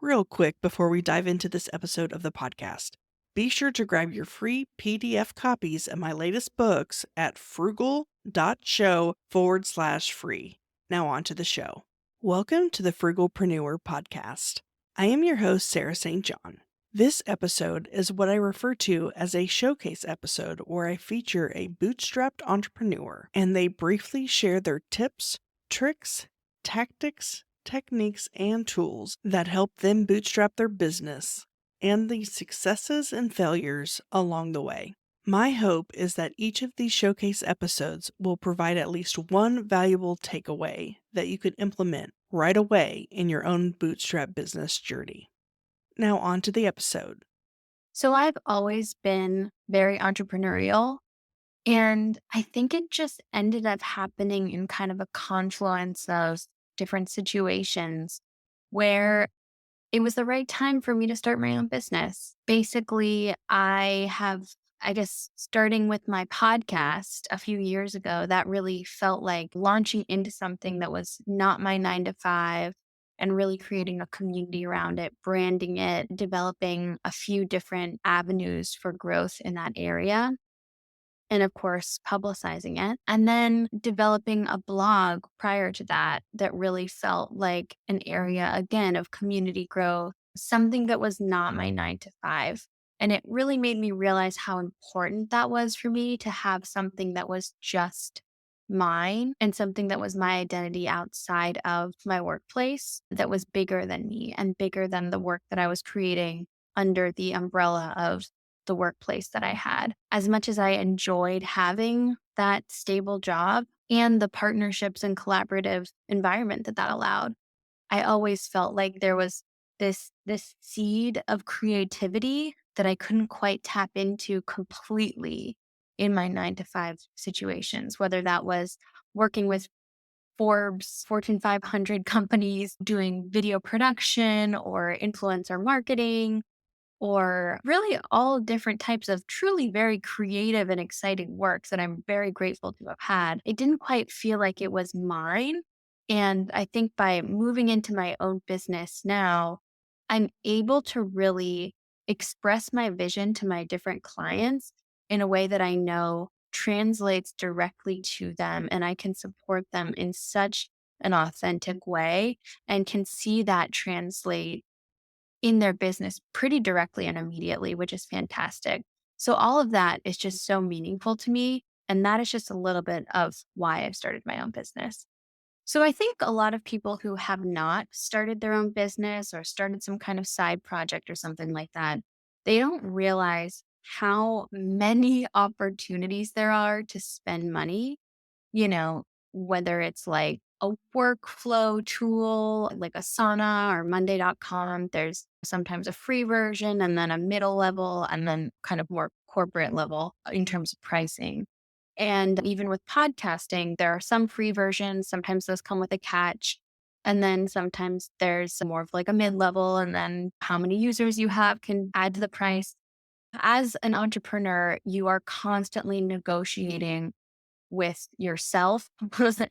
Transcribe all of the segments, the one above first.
Real quick before we dive into this episode of the podcast, be sure to grab your free PDF copies of my latest books at frugal.show/free. Now on to the show. Welcome to the Frugalpreneur podcast. I am your host, Sarah St. John. This episode is what I refer to as a showcase episode where I feature a bootstrapped entrepreneur and they briefly share their tips, tricks, tactics, techniques, and tools that help them bootstrap their business and the successes and failures along the way. My hope is that each of these showcase episodes will provide at least one valuable takeaway that you could implement right away in your own bootstrap business journey. Now, on to the episode. So I've always been very entrepreneurial, and I think it just ended up happening in kind of a confluence of different situations where it was the right time for me to start my own business. Basically, I guess, starting with my podcast a few years ago, that really felt like launching into something that was not my 9 to 5 and really creating a community around it, branding it, developing a few different avenues for growth in that area. And of course, publicizing it. And then developing a blog prior to that, that really felt like an area, again, of community growth, something that was not my 9 to 5. And it really made me realize how important that was for me to have something that was just mine and something that was my identity outside of my workplace that was bigger than me and bigger than the work that I was creating under the umbrella of the workplace that I had. As much as I enjoyed having that stable job and the partnerships and collaborative environment that allowed, I always felt like there was this seed of creativity that I couldn't quite tap into completely in my 9 to 5 situations, whether that was working with Forbes, Fortune 500 companies doing video production or influencer marketing or really all different types of truly very creative and exciting works that I'm very grateful to have had. It didn't quite feel like it was mine. And I think by moving into my own business now, I'm able to really express my vision to my different clients in a way that I know translates directly to them. And I can support them in such an authentic way and can see that translate in their business pretty directly and immediately, which is fantastic. So all of that is just so meaningful to me. And that is just a little bit of why I've started my own business. So I think a lot of people who have not started their own business or started some kind of side project or something like that, they don't realize how many opportunities there are to spend money, whether it's like a workflow tool like Asana or Monday.com. There's sometimes a free version and then a middle level and then kind of more corporate level in terms of pricing. And even with podcasting, there are some free versions. Sometimes those come with a catch. And then sometimes there's more of like a mid level, and then how many users you have can add to the price. As an entrepreneur, you are constantly negotiating with yourself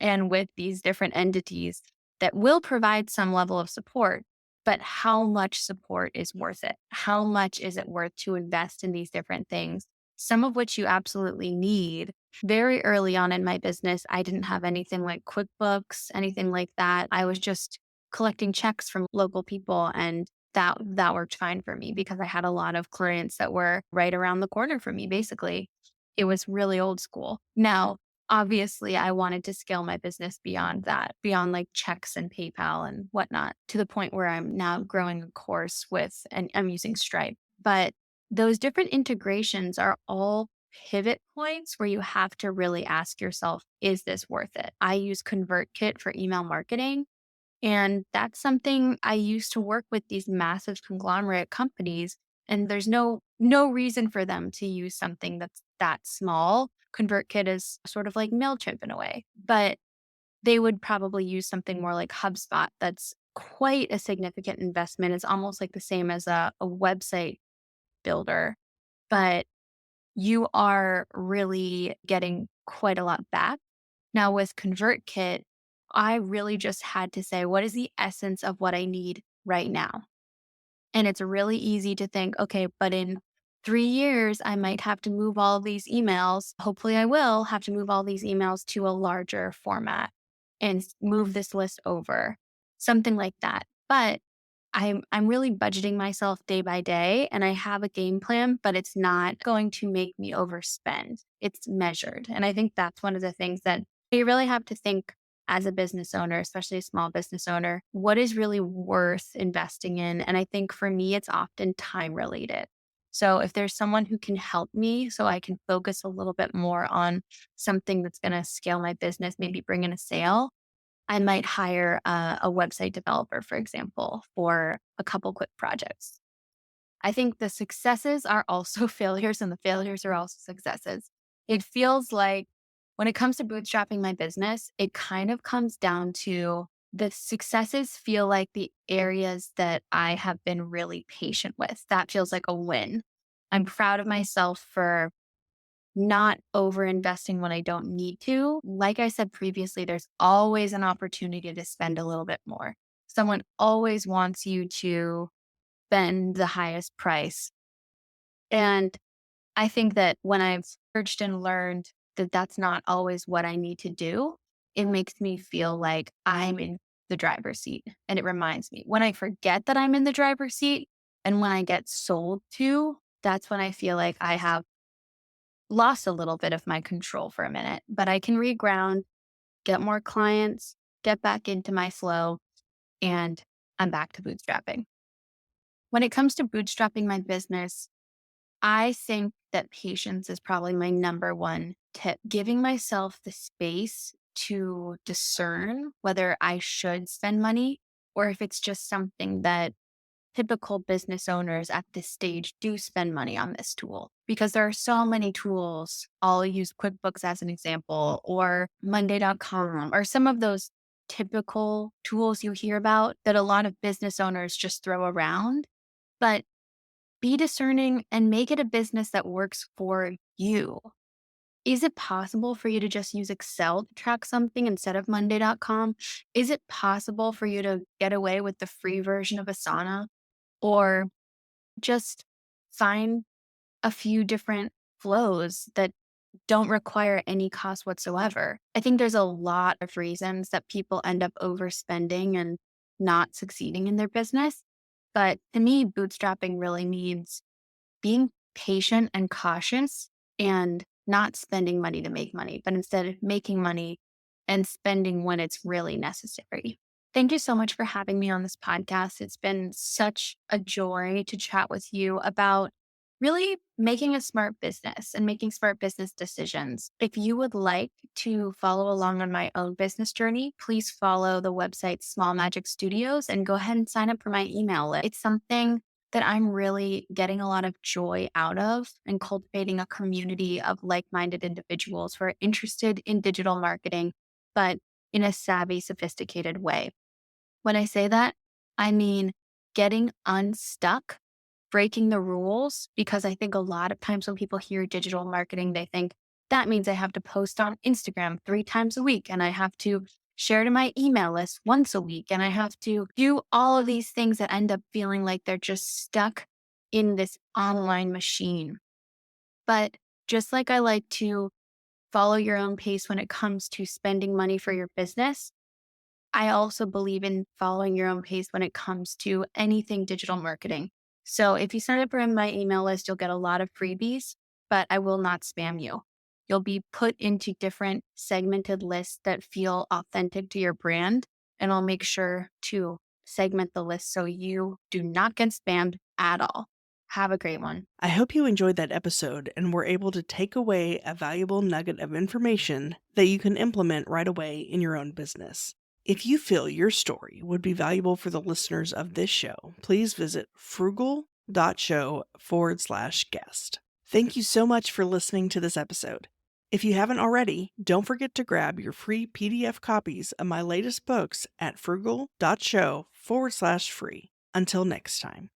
and with these different entities that will provide some level of support. But how much support is worth it? How much is it worth to invest in these different things? Some of which you absolutely need. Very early on in my business, I didn't have anything like QuickBooks, anything like that. I was just collecting checks from local people, and that worked fine for me because I had a lot of clients that were right around the corner from me, basically. It was really old school. Now, obviously, I wanted to scale my business beyond that, beyond like checks and PayPal and whatnot, to the point where I'm now growing a course with, and I'm using Stripe. But those different integrations are all pivot points where you have to really ask yourself, is this worth it? I use ConvertKit for email marketing. And that's something I used to work with these massive conglomerate companies. And there's no reason for them to use something that's that small. ConvertKit is sort of like MailChimp in a way, but they would probably use something more like HubSpot that's quite a significant investment. It's almost like the same as a website builder, but you are really getting quite a lot back. Now with ConvertKit, I really just had to say, what is the essence of what I need right now? And it's really easy to think, okay, but in 3 years, I might have to move all of these emails. Hopefully, I will have to move all these emails to a larger format and move this list over, something like that. But I'm really budgeting myself day by day and I have a game plan, but it's not going to make me overspend. It's measured. And I think that's one of the things that you really have to think as a business owner, especially a small business owner, what is really worth investing in? And I think for me, it's often time related. So if there's someone who can help me so I can focus a little bit more on something that's going to scale my business, maybe bring in a sale, I might hire a website developer, for example, for a couple quick projects. I think the successes are also failures and the failures are also successes. It feels like when it comes to bootstrapping my business, it kind of comes down to the successes feel like the areas that I have been really patient with. That feels like a win. I'm proud of myself for not over investing when I don't need to. Like I said previously, there's always an opportunity to spend a little bit more. Someone always wants you to spend the highest price. And I think that when I've searched and learned that that's not always what I need to do, it makes me feel like I'm in the driver's seat. And it reminds me when I forget that I'm in the driver's seat and when I get sold to, that's when I feel like I have lost a little bit of my control for a minute, but I can reground, get more clients, get back into my flow, and I'm back to bootstrapping. When it comes to bootstrapping my business, I think that patience is probably my number one tip. Giving myself the space to discern whether I should spend money or if it's just something that typical business owners at this stage do spend money on this tool because there are so many tools. I'll use QuickBooks as an example or Monday.com or some of those typical tools you hear about that a lot of business owners just throw around. But be discerning and make it a business that works for you. Is it possible for you to just use Excel to track something instead of Monday.com? Is it possible for you to get away with the free version of Asana? Or just find a few different flows that don't require any cost whatsoever. I think there's a lot of reasons that people end up overspending and not succeeding in their business. But to me, bootstrapping really means being patient and cautious and not spending money to make money, but instead making money and spending when it's really necessary. Thank you so much for having me on this podcast. It's been such a joy to chat with you about really making a smart business and making smart business decisions. If you would like to follow along on my own business journey, please follow the website Small Magic Studios and go ahead and sign up for my email list. It's something that I'm really getting a lot of joy out of and cultivating a community of like minded individuals who are interested in digital marketing, but in a savvy, sophisticated way. When I say that, I mean getting unstuck, breaking the rules, because I think a lot of times when people hear digital marketing, they think that means I have to post on Instagram 3 times a week and I have to share to my email list once a week and I have to do all of these things that end up feeling like they're just stuck in this online machine. But just like I like to follow your own pace when it comes to spending money for your business, I also believe in following your own pace when it comes to anything digital marketing. So if you sign up for my email list, you'll get a lot of freebies, but I will not spam you. You'll be put into different segmented lists that feel authentic to your brand, and I'll make sure to segment the list so you do not get spammed at all. Have a great one. I hope you enjoyed that episode and were able to take away a valuable nugget of information that you can implement right away in your own business. If you feel your story would be valuable for the listeners of this show, please visit frugal.show/guest. Thank you so much for listening to this episode. If you haven't already, don't forget to grab your free PDF copies of my latest books at frugal.show/free. Until next time.